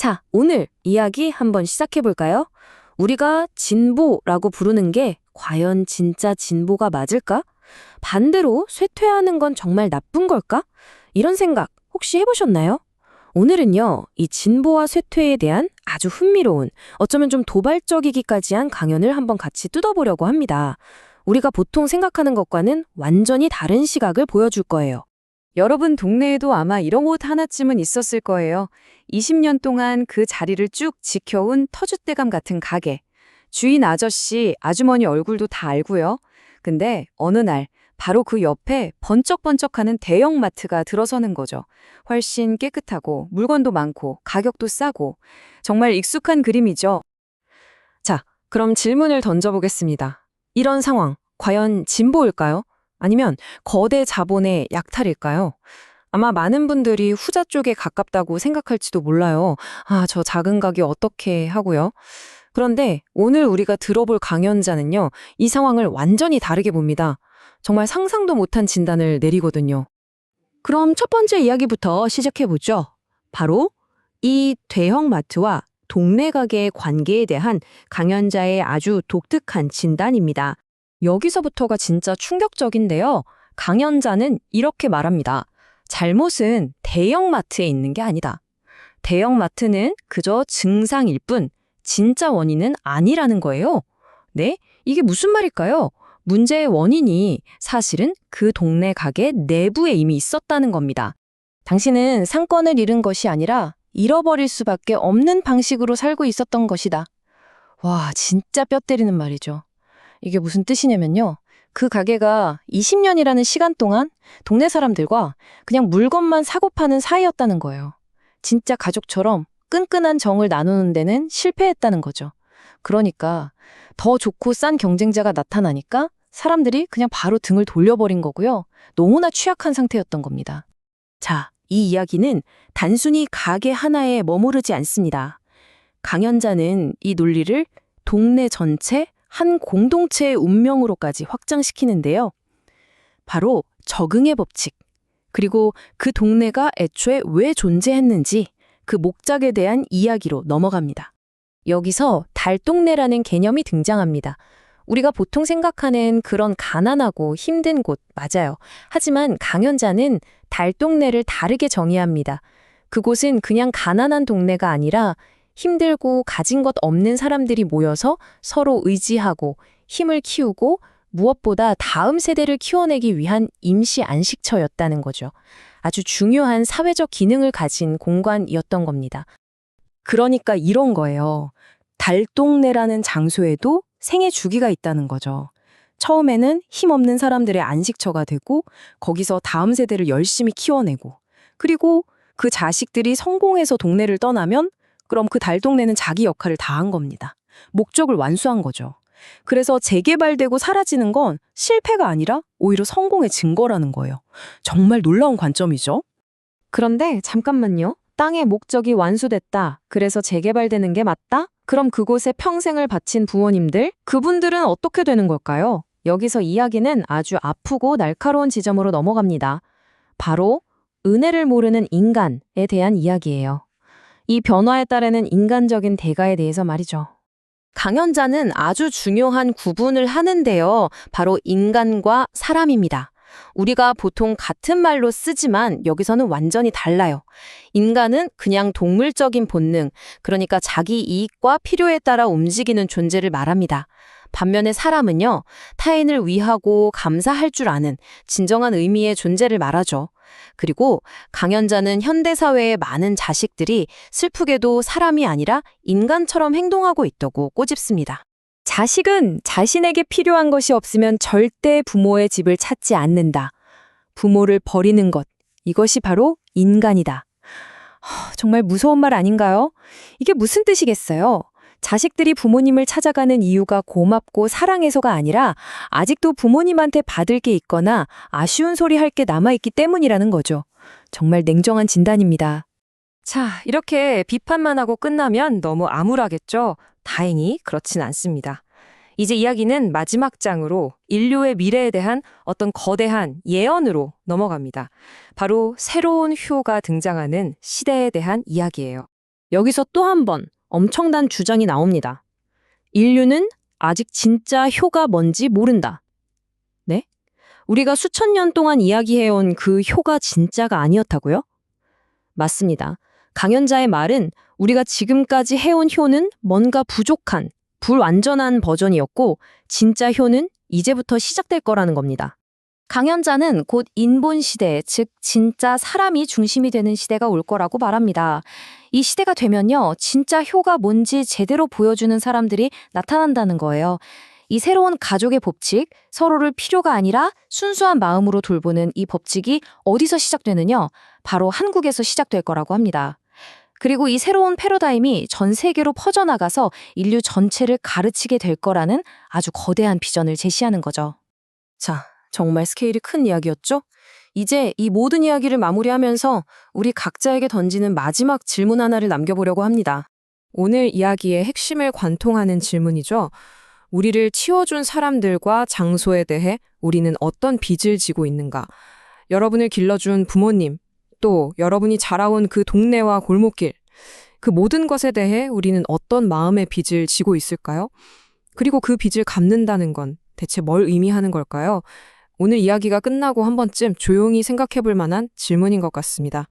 자, 오늘 이야기 한번 시작해 볼까요? 우리가 진보라고 부르는 게 과연 진짜 진보가 맞을까? 반대로 쇠퇴하는 건 정말 나쁜 걸까? 이런 생각 혹시 해보셨나요? 오늘은요, 이 진보와 쇠퇴에 대한 아주 흥미로운, 어쩌면 좀 도발적이기까지 한 강연을 한번 같이 뜯어보려고 합니다. 우리가 보통 생각하는 것과는 완전히 다른 시각을 보여줄 거예요. 여러분 동네에도 아마 이런 곳 하나쯤은 있었을 거예요. 20년 동안 그 자리를 쭉 지켜온 터줏대감 같은 가게. 주인 아저씨, 아주머니 얼굴도 다 알고요. 근데 어느 날 바로 그 옆에 번쩍번쩍하는 대형 마트가 들어서는 거죠. 훨씬 깨끗하고 물건도 많고 가격도 싸고 정말 익숙한 그림이죠. 자, 그럼 질문을 던져보겠습니다. 이런 상황, 과연 진보일까요? 아니면 거대 자본의 약탈일까요? 아마 많은 분들이 후자 쪽에 가깝다고 생각할지도 몰라요. 아, 저 작은 가게 어떻게 하고요? 그런데 오늘 우리가 들어볼 강연자는요, 이 상황을 완전히 다르게 봅니다. 정말 상상도 못한 진단을 내리거든요. 그럼 첫 번째 이야기부터 시작해보죠. 바로 이 대형마트와 동네 가게의 관계에 대한 강연자의 아주 독특한 진단입니다. 여기서부터가 진짜 충격적인데요. 강연자는 이렇게 말합니다. 잘못은 대형마트에 있는 게 아니다. 대형마트는 그저 증상일 뿐 진짜 원인은 아니라는 거예요. 네? 이게 무슨 말일까요? 문제의 원인이 사실은 그 동네 가게 내부에 이미 있었다는 겁니다. 당신은 상권을 잃은 것이 아니라 잃어버릴 수밖에 없는 방식으로 살고 있었던 것이다. 와, 진짜 뼈 때리는 말이죠. 이게 무슨 뜻이냐면요. 그 가게가 20년이라는 시간 동안 동네 사람들과 그냥 물건만 사고 파는 사이였다는 거예요. 진짜 가족처럼 끈끈한 정을 나누는 데는 실패했다는 거죠. 그러니까 더 좋고 싼 경쟁자가 나타나니까 사람들이 그냥 바로 등을 돌려버린 거고요. 너무나 취약한 상태였던 겁니다. 자, 이 이야기는 단순히 가게 하나에 머무르지 않습니다. 강연자는 이 논리를 동네 전체 한 공동체의 운명으로까지 확장시키는데요. 바로 적응의 법칙, 그리고 그 동네가 애초에 왜 존재했는지 그 목적에 대한 이야기로 넘어갑니다. 여기서 달동네라는 개념이 등장합니다. 우리가 보통 생각하는 그런 가난하고 힘든 곳 맞아요. 하지만 강연자는 달동네를 다르게 정의합니다. 그곳은 그냥 가난한 동네가 아니라 힘들고 가진 것 없는 사람들이 모여서 서로 의지하고 힘을 키우고 무엇보다 다음 세대를 키워내기 위한 임시 안식처였다는 거죠. 아주 중요한 사회적 기능을 가진 공간이었던 겁니다. 그러니까 이런 거예요. 달동네라는 장소에도 생애 주기가 있다는 거죠. 처음에는 힘없는 사람들의 안식처가 되고 거기서 다음 세대를 열심히 키워내고 그리고 그 자식들이 성공해서 동네를 떠나면 그럼 그 달동네는 자기 역할을 다한 겁니다. 목적을 완수한 거죠. 그래서 재개발되고 사라지는 건 실패가 아니라 오히려 성공의 증거라는 거예요. 정말 놀라운 관점이죠. 그런데 잠깐만요. 땅의 목적이 완수됐다. 그래서 재개발되는 게 맞다? 그럼 그곳에 평생을 바친 부모님들? 그분들은 어떻게 되는 걸까요? 여기서 이야기는 아주 아프고 날카로운 지점으로 넘어갑니다. 바로 은혜를 모르는 인간에 대한 이야기예요. 이 변화에 따르는 인간적인 대가에 대해서 말이죠. 강연자는 아주 중요한 구분을 하는데요. 바로 인간과 사람입니다. 우리가 보통 같은 말로 쓰지만 여기서는 완전히 달라요. 인간은 그냥 동물적인 본능, 그러니까 자기 이익과 필요에 따라 움직이는 존재를 말합니다. 반면에 사람은요, 타인을 위하고 감사할 줄 아는 진정한 의미의 존재를 말하죠. 그리고 강연자는 현대사회의 많은 자식들이 슬프게도 사람이 아니라 인간처럼 행동하고 있다고 꼬집습니다. 자식은 자신에게 필요한 것이 없으면 절대 부모의 집을 찾지 않는다. 부모를 버리는 것, 이것이 바로 인간이다. 정말 무서운 말 아닌가요? 이게 무슨 뜻이겠어요? 자식들이 부모님을 찾아가는 이유가 고맙고 사랑해서가 아니라 아직도 부모님한테 받을 게 있거나 아쉬운 소리 할 게 남아있기 때문이라는 거죠. 정말 냉정한 진단입니다. 자, 이렇게 비판만 하고 끝나면 너무 암울하겠죠? 다행히 그렇진 않습니다. 이제 이야기는 마지막 장으로 인류의 미래에 대한 어떤 거대한 예언으로 넘어갑니다. 바로 새로운 효가 등장하는 시대에 대한 이야기예요. 여기서 또 한 번 엄청난 주장이 나옵니다. 인류는 아직 진짜 효가 뭔지 모른다. 네? 우리가 수천 년 동안 이야기해온 그 효가 진짜가 아니었다고요? 맞습니다. 강연자의 말은 우리가 지금까지 해온 효는 뭔가 부족한, 불완전한 버전이었고 진짜 효는 이제부터 시작될 거라는 겁니다. 강연자는 곧 인본 시대, 즉 진짜 사람이 중심이 되는 시대가 올 거라고 말합니다. 이 시대가 되면요, 진짜 효가 뭔지 제대로 보여주는 사람들이 나타난다는 거예요. 이 새로운 가족의 법칙, 서로를 필요가 아니라 순수한 마음으로 돌보는 이 법칙이 어디서 시작되느냐? 바로 한국에서 시작될 거라고 합니다. 그리고 이 새로운 패러다임이 전 세계로 퍼져나가서 인류 전체를 가르치게 될 거라는 아주 거대한 비전을 제시하는 거죠. 자, 정말 스케일이 큰 이야기였죠? 이제 이 모든 이야기를 마무리하면서 우리 각자에게 던지는 마지막 질문 하나를 남겨보려고 합니다. 오늘 이야기의 핵심을 관통하는 질문이죠. 우리를 치워준 사람들과 장소에 대해 우리는 어떤 빚을 지고 있는가? 여러분을 길러준 부모님, 또 여러분이 자라온 그 동네와 골목길, 그 모든 것에 대해 우리는 어떤 마음의 빚을 지고 있을까요? 그리고 그 빚을 갚는다는 건 대체 뭘 의미하는 걸까요? 오늘 이야기가 끝나고 한 번쯤 조용히 생각해 볼 만한 질문인 것 같습니다.